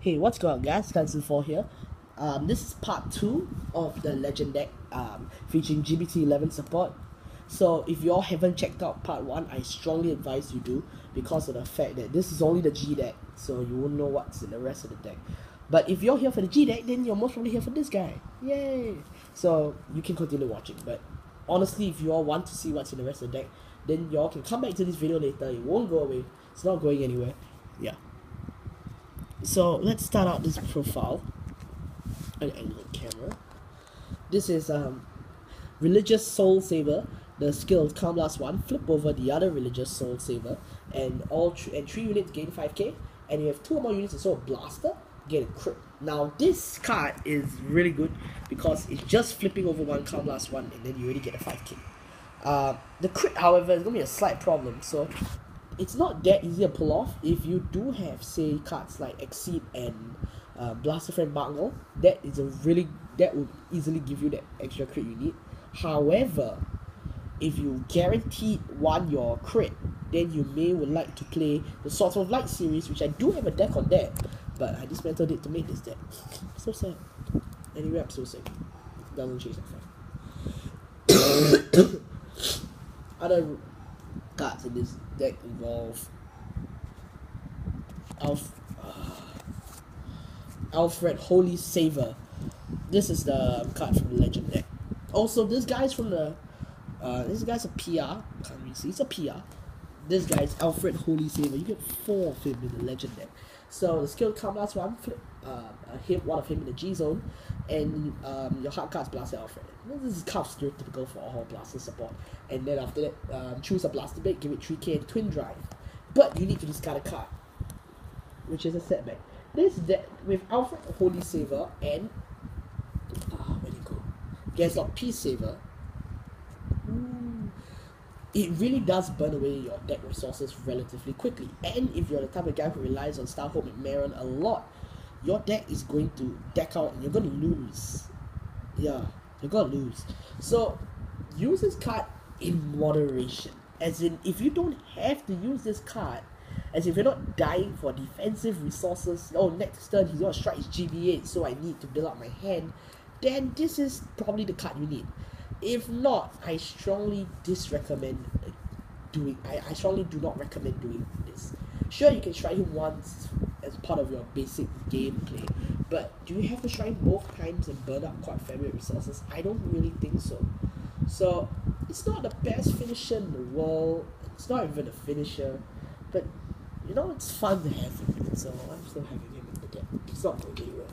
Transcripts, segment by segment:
Hey, what's going on, guys? Gancelot here. This is part 2 of the Legend deck featuring GBT11 support. So if you all haven't checked out part 1, I strongly advise you do, because of the fact that this is only the G deck, so you won't know what's in the rest of the deck. But if you're here for the G deck, then you're most probably here for this guy. Yay! So you can continue watching, but honestly, if you all want to see what's in the rest of the deck, then you all can come back to this video later. It won't go away. It's not going anywhere. Yeah. So let's start out this profile. An angle camera. This is Religious Soul Saver. The skill Calm Blast 1. Flip over the other Religious Soul Saver, and three units gain 5k. And you have 2 or more units, and so a Blaster get a crit. Now this card is really good because it's just flipping over one Calm Blast 1, and then you already get a 5k. The crit, however, is gonna be a slight problem. So it's not that easy to pull off. If you do have, say, cards like Exceed and Blaster Friend Bungle, that would easily give you that extra crit you need. However, if you guaranteed won your crit, then you would like to play the Swords of Light series, which I do have a deck on that, but I dismantled it to make this deck. So sad. Anyway, I'm so sick. Doesn't change that fact. Other cards in this deck involve Alfred, Holy Saver. This is the card from the Legend deck. Also, this guy's from the this guy's a PR. Can't really see. It's a PR. This guy's Alfred, Holy Saver. You get 4 of him in the Legend deck. So the skill Calm Blast 1, flip one of him in the G zone, and your hard cards Blaster Alfred. This is kind of stereotypical for all Blaster support. And then after that, choose a Blaster Blade, give it 3k and Twin Drive. But you need to discard a card, which is a setback. This deck with Alfred, Holy Saver, and where'd it go? Gancelot, Peace Saver. It really does burn away your deck resources relatively quickly. And if you're the type of guy who relies on Starhope and Myriad a lot, your deck is going to deck out and you're going to lose. Yeah, you're going to lose. So use this card in moderation. As in, if you don't have to use this card, as if you're not dying for defensive resources, oh, next turn he's going to strike his GB8, so I need to build up my hand, then this is probably the card you need. If not, I strongly I strongly do not recommend doing this. Sure, you can try him once as part of your basic gameplay, but do you have to try him both times and burn up quite a fair bit of resources? I don't really think so. So it's not the best finisher in the world. It's not even a finisher, but you know, it's fun to have him, so I'm still having him in the deck. It's not going anywhere.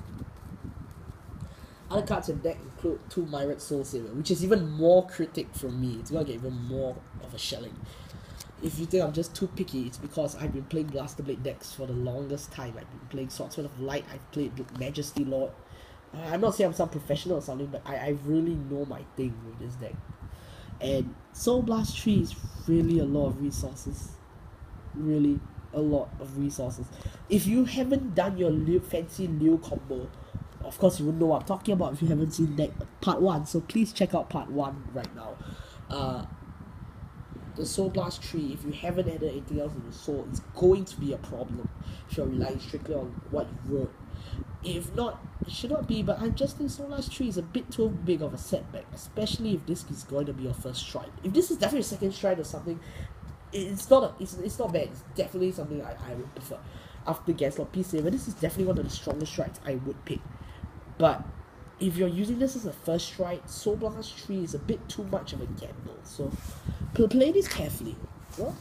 Other cards in the deck include 2 Myriad Soul Saver, which is even more critic from me. It's gonna get even more of a shelling. If you think I'm just too picky, it's because I've been playing Blaster Blade decks for the longest time. I've been playing Swordsman of Light, I've played Majesty Lord. I'm not saying I'm some professional or something, but I really know my thing with this deck. And Soul Blast 3 is really a lot of resources. Really a lot of resources. If you haven't done your fancy Liu combo, of course you wouldn't know what I'm talking about if you haven't seen deck part 1, so please check out part 1 right now. The Soul Blast 3, if you haven't added anything else in the Soul, it's going to be a problem if you're relying strictly on what you wrote. If not, it should not be, but I just think Soul Blast 3 is a bit too big of a setback, especially if this is going to be your first stride. If this is definitely a second stride or something, it's not bad. It's definitely something I would prefer. After Gancelot Peace Saver, this is definitely one of the strongest strides I would pick. But if you're using this as a first stride, Soul Blast 3 is a bit too much of a gamble. So play this carefully. Well,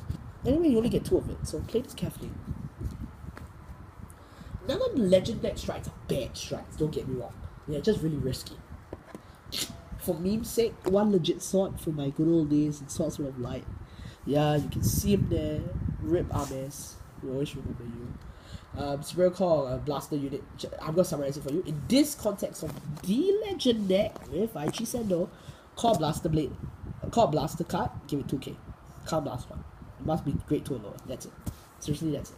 anyway, you only get 2 of it, so play this carefully. None of the Legend deck strides are bad strides, don't get me wrong. They're just really risky. For meme's sake, one legit sword from my good old days in Swordsman of Light. Yeah, you can see him there. Rip Ames. We always remember you. Super call Blaster unit. I'm gonna summarize it for you. In this context of the Legend deck with Aichi Sendo, call Blaster Blade, call Blaster card, give it 2k. Calm Blast 1. It must be grade 2 or lower. That's it. Seriously, that's it.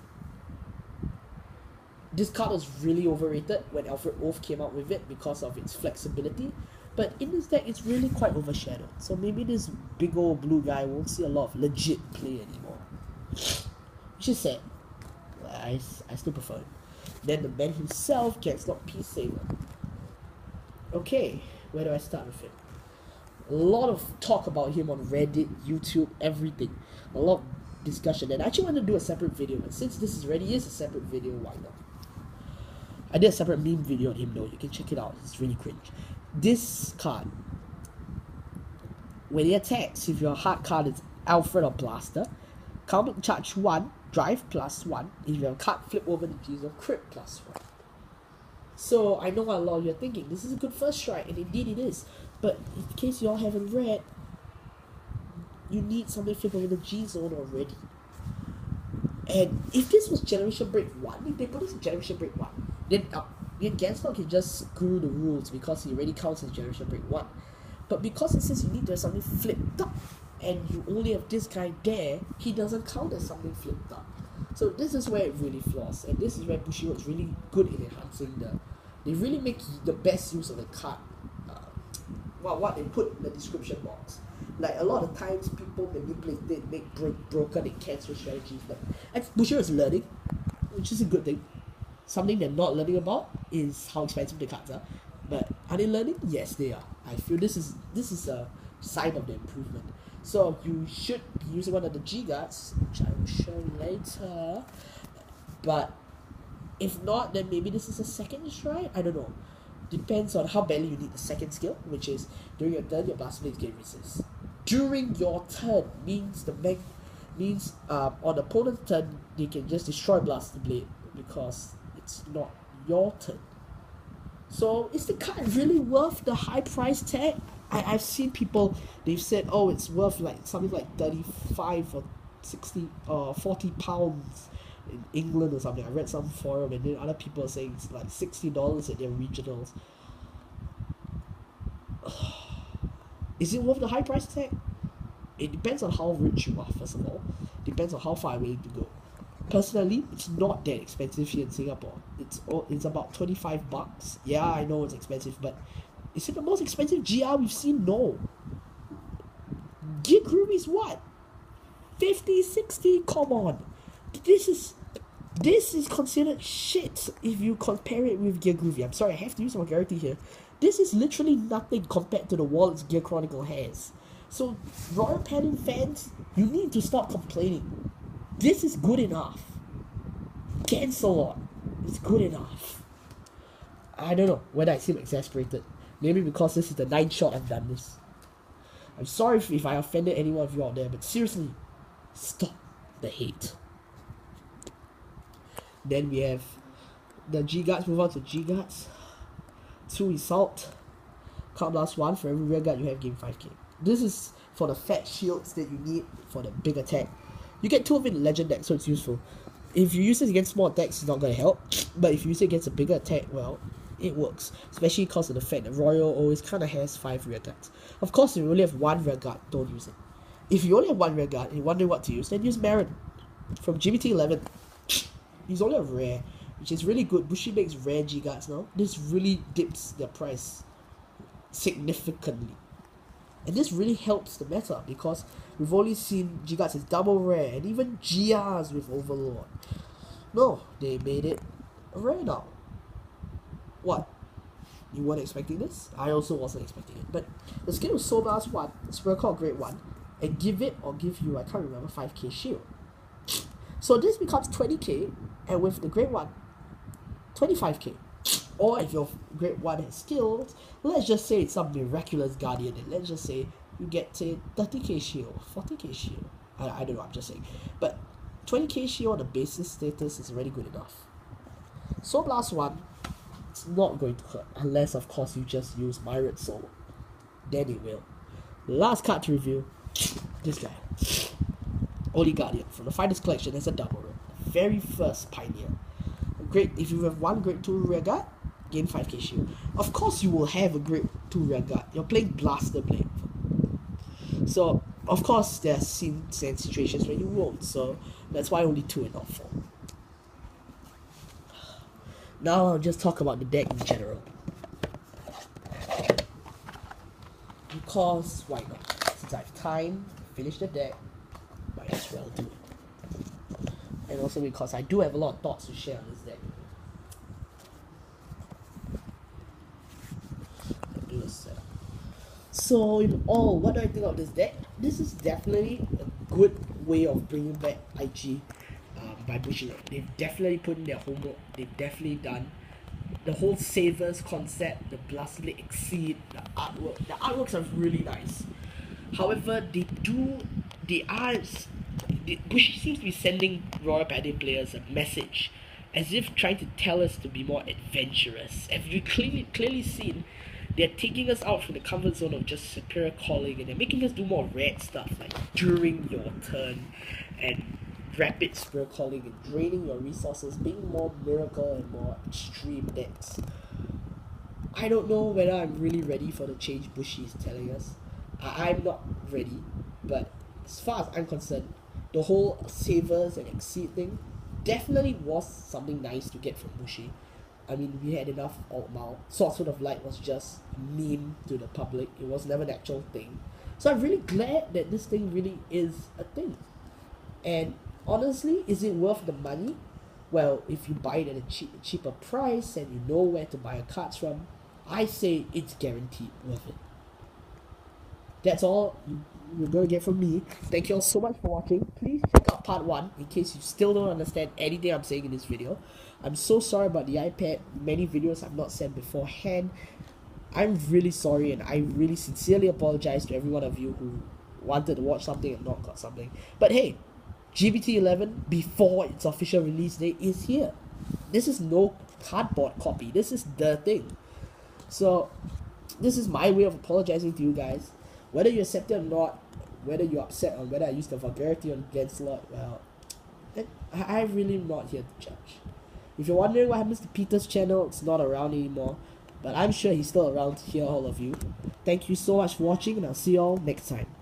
This card was really overrated when Alfred Wolf came out with it because of its flexibility, but in this deck it's really quite overshadowed. So maybe this big old blue guy won't see a lot of legit play anymore, which is sad. I still prefer it. Then the man himself, Gancelot Peace Saver. Okay, where do I start with him? A lot of talk about him on Reddit, YouTube, everything. A lot of discussion. And I actually want to do a separate video, but since this already is a separate video, why not? I did a separate meme video on him though. You can check it out. It's really cringe. This card, when he attacks, if your hard card is Alfred or Blaster, counter charge 1, drive +1. If your card flip over the G's of crit +1. So I know a lot of you are thinking this is a good first strike, and indeed it is. But in case you all haven't read, you need something flip over the G zone already. And if this was Generation Break 1, if they put this in Generation Break 1, then Gancelot can just screw the rules because he already counts as Generation Break 1. But because it says you need to have something flipped up, and you only have this guy there, he doesn't count as something flipped up. So this is where it really flaws, and this is where Bushido is really good in enhancing they really make the best use of the card. What they put in the description box. Like a lot of times people manipulate it, make broken and cancel strategies, but Bushido is learning, which is a good thing. Something they're not learning about is how expensive the cards are. But are they learning? Yes, they are. I feel this is a sign of the improvement. So you should be using one of the G guards, which I will show you later. But if not, then maybe this is a second strike. I don't know. Depends on how badly you need the second skill, which is during your turn, your blast blades gain resist. During your turn means on the opponent's turn they can just destroy blast blade because it's not your turn. So is the card really worth the high price tag? I've seen people, they've said, oh, it's worth like something like 35 or 60 or 40 pounds in England or something. I read some forum, and then other people are saying it's like $60 at their regionals. Is it worth the high price tag? It depends on how rich you are, first of all. Depends on how far away to go. Personally, it's not that expensive here in Singapore. It's about $25. Yeah, I know it's expensive, but is it the most expensive GR we've seen? No. Gear Groovy is what? 50, 60? Come on. This is considered shit if you compare it with Gear Groovy. I'm sorry, I have to use vulgarity here. This is literally nothing compared to the wallets Gear Chronicle has. So, Royal Paladin fans, you need to stop complaining. This is good enough. Gancelot is good enough. I don't know whether I seem exasperated. Maybe because this is the 9th shot I've done this. I'm sorry if I offended anyone of you out there, but seriously, stop the hate. Then we have the G guards. Move on to G guards. 2 Assault. Card blast 1 for every rear guard you have, gain 5k. This is for the fat shields that you need for the big attack. You get 2 of it in legend deck, so it's useful. If you use this against small attacks, it's not going to help. But if you use it against a bigger attack, well, it works. Especially because of the fact that Royal always kind of has 5 rear guards. Of course, if you only have 1 rear guard, don't use it. If you only have 1 rear guard and you wonder what to use, then use Myriad from GBT11. He's only a rare, which is really good. Bushi makes rare G guards now. This really dips their price significantly. And this really helps the meta because we've only seen G guards as double rare and even GRs with Overlord. No, they made it rare now. What? You weren't expecting this? I also wasn't expecting it. But the skill is Soul Blast 1, Spell Call Grade 1, and give it or give you, I can't remember, 5k shield. So this becomes 20k, and with the Grade 1, 25k. Or if your Grade 1 has skills, let's just say it's some miraculous guardian, and let's just say you get to 30k shield, 40k shield. I don't know, I'm just saying. But 20k shield on the basis status is already good enough. Soul Blast 1, it's not going to hurt, unless of course you just use Myriad Soul. Then it will. Last card to review, this guy. Holy Guardian from the Finest Collection as a double rare. Very first Pioneer. Great, if you have 1 Grade 2 rear guard, gain 5k shield. Of course you will have a Grade 2 rear guard. You're playing Blaster Blade. So, of course, there are scenes and situations where you won't. So, that's why only 2 and not 4. Now I'll just talk about the deck in general. Because, why not? Since I have time to finish the deck, might as well do it. And also because I do have a lot of thoughts to share on this deck. ridiculous setup. So in all, what do I think of this deck? This is definitely a good way of bringing back IG by pushing it. They've definitely put in their homework. They've definitely done the whole savers concept, the blastly exceed, the artwork. The artworks are really nice. However, Bushi seems to be sending Royal Paladin players a message, as if trying to tell us to be more adventurous. As you clearly seen, they're taking us out from the comfort zone of just superior calling, and they're making us do more red stuff like during your turn and rapid superior calling and draining your resources, being more miracle and more extreme decks. I don't know whether I'm really ready for the change Bushi is telling us. I'm not ready, but as far as I'm concerned, the whole savers and exceed thing definitely was something nice to get from Bushi. I mean, we had enough Altmao. Sword of Light was just a meme to the public. It was never an actual thing. So I'm really glad that this thing really is a thing. And honestly, is it worth the money? Well, if you buy it at a cheaper price and you know where to buy your cards from, I say it's guaranteed worth it. That's all you're going to get from me. Thank you all so much for watching. Please check out part 1 in case you still don't understand anything I'm saying in this video. I'm so sorry about the iPad. Many videos I've not sent beforehand. I'm really sorry, and I really sincerely apologize to every one of you who wanted to watch something and not got something. But hey, GBT11 before its official release date is here. This is no cardboard copy. This is the thing. So this is my way of apologizing to you guys. Whether you accept it or not, whether you're upset or whether I used the vulgarity on Gancelot, well, I'm really not here to judge. If you're wondering what happens to Peter's channel, it's not around anymore, but I'm sure he's still around to hear all of you. Thank you so much for watching, and I'll see you all next time.